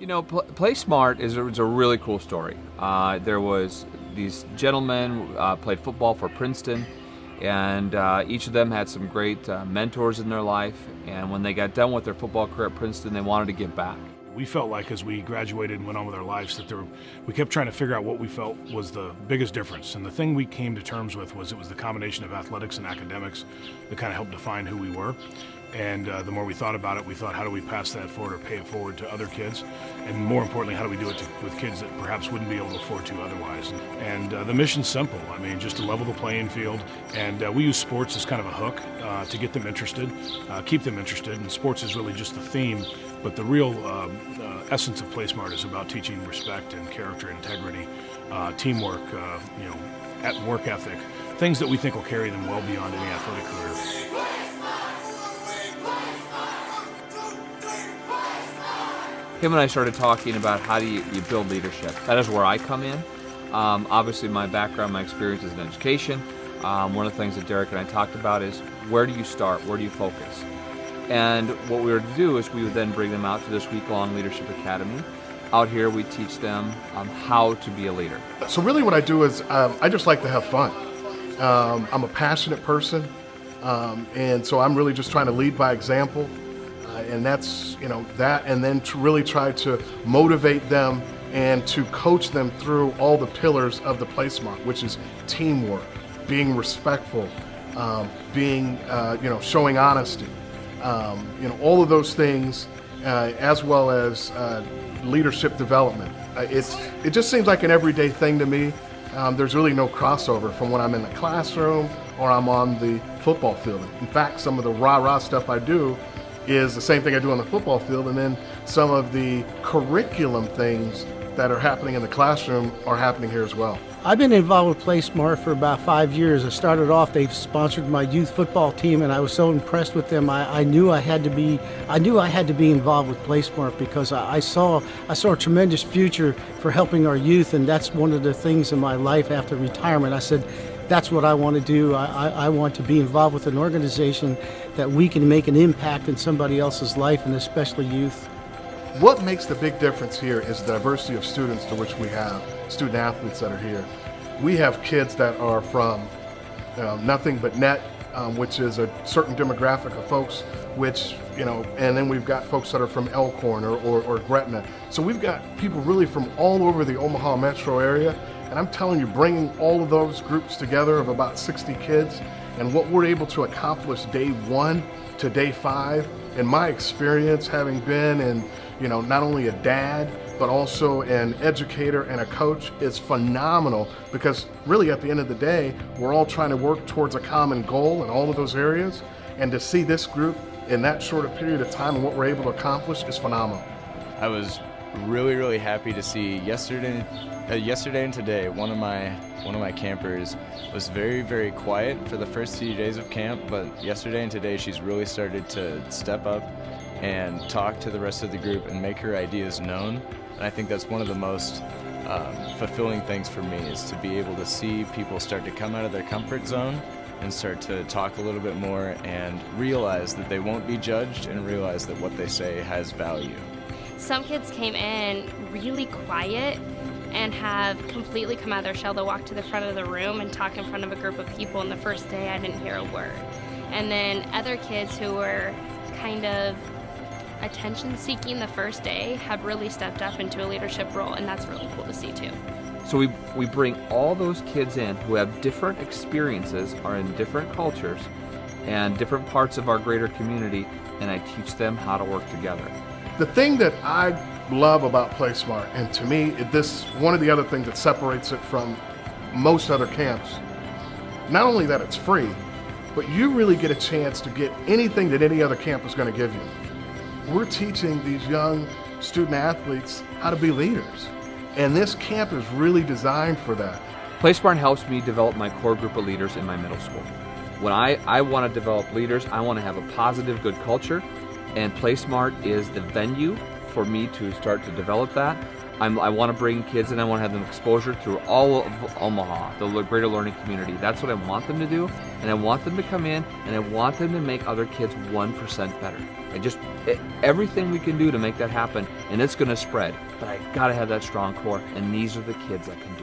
PlaySmart is a really cool story. There was these gentlemen played football for Princeton, and each of them had some great mentors in their life. And when they got done with their football career at Princeton, they wanted to give back. We felt like as we graduated and went on with our lives that we kept trying to figure out what we felt was the biggest difference. And the thing we came to terms with was it was the combination of athletics and academics that kind of helped define who we were. And the more we thought about it, we thought, how do we pass that forward or pay it forward to other kids? And more importantly, how do we do it with kids that perhaps wouldn't be able to afford to otherwise? And the mission's simple. I mean, just to level the playing field. And we use sports as kind of a hook to get them interested, keep them interested. And sports is really just the theme. But the real essence of PlaySmart is about teaching respect and character, integrity, teamwork, work ethic, things that we think will carry them well beyond any athletic career. Him and I started talking about how do you build leadership. That is where I come in. Obviously my background, my experience is in education. One of the things that Derek and I talked about is where do you start, where do you focus? And what we were to do is we would then bring them out to this week-long Leadership Academy. Out here we teach them how to be a leader. So really what I do is I just like to have fun. I'm a passionate person, and so I'm really just trying to lead by example. And that's, that, and then to really try to motivate them and to coach them through all the pillars of the PlaySmart, which is teamwork, being respectful, showing honesty, all of those things, as well as leadership development. It just seems like an everyday thing to me. There's really no crossover from when I'm in the classroom or I'm on the football field. In fact, some of the rah-rah stuff I do is the same thing I do on the football field, and then some of the curriculum things that are happening in the classroom are happening here as well. I've been involved with PlaySmart for about 5 years. I started off, they sponsored my youth football team, and I was so impressed with them. I knew I had to be involved with PlaySmart because I saw a tremendous future for helping our youth, and that's one of the things in my life after retirement. I said, that's what I want to do. I want to be involved with an organization that we can make an impact in somebody else's life, and especially youth. What makes the big difference here is the diversity of students to which we have, student athletes that are here. We have kids that are from nothing but net, which is a certain demographic of folks, which, and then we've got folks that are from Elkhorn or Gretna. So we've got people really from all over the Omaha metro area. And I'm telling you, bringing all of those groups together of about 60 kids and what we're able to accomplish day 1 to day 5, in my experience, having been not only a dad, but also an educator and a coach, is phenomenal, because really at the end of the day, we're all trying to work towards a common goal in all of those areas. And to see this group in that short a period of time and what we're able to accomplish is phenomenal. I was really, really happy to see yesterday and today, one of my campers was very, very quiet for the first few days of camp, but yesterday and today she's really started to step up and talk to the rest of the group and make her ideas known. And I think that's one of the most fulfilling things for me, is to be able to see people start to come out of their comfort zone and start to talk a little bit more and realize that they won't be judged and realize that what they say has value. Some kids came in really quiet and have completely come out of their shell. They'll walk to the front of the room and talk in front of a group of people, and the first day I didn't hear a word. And then other kids who were kind of attention-seeking the first day have really stepped up into a leadership role, and that's really cool to see too. So we bring all those kids in who have different experiences, are in different cultures, and different parts of our greater community, and I teach them how to work together. The thing that I love about PlaySmart, and to me, one of the other things that separates it from most other camps, not only that it's free, but you really get a chance to get anything that any other camp is going to give you. We're teaching these young student athletes how to be leaders, and this camp is really designed for that. PlaySmart helps me develop my core group of leaders in my middle school. When I want to develop leaders, I want to have a positive, good culture, and PlaySmart is the venue for me to start to develop that. I want to bring kids in. I want to have them exposure through all of Omaha, the greater learning community. That's what I want them to do, and I want them to come in, and I want them to make other kids 1% better. Everything we can do to make that happen, and it's going to spread. But I got to have that strong core, and these are the kids that can do it.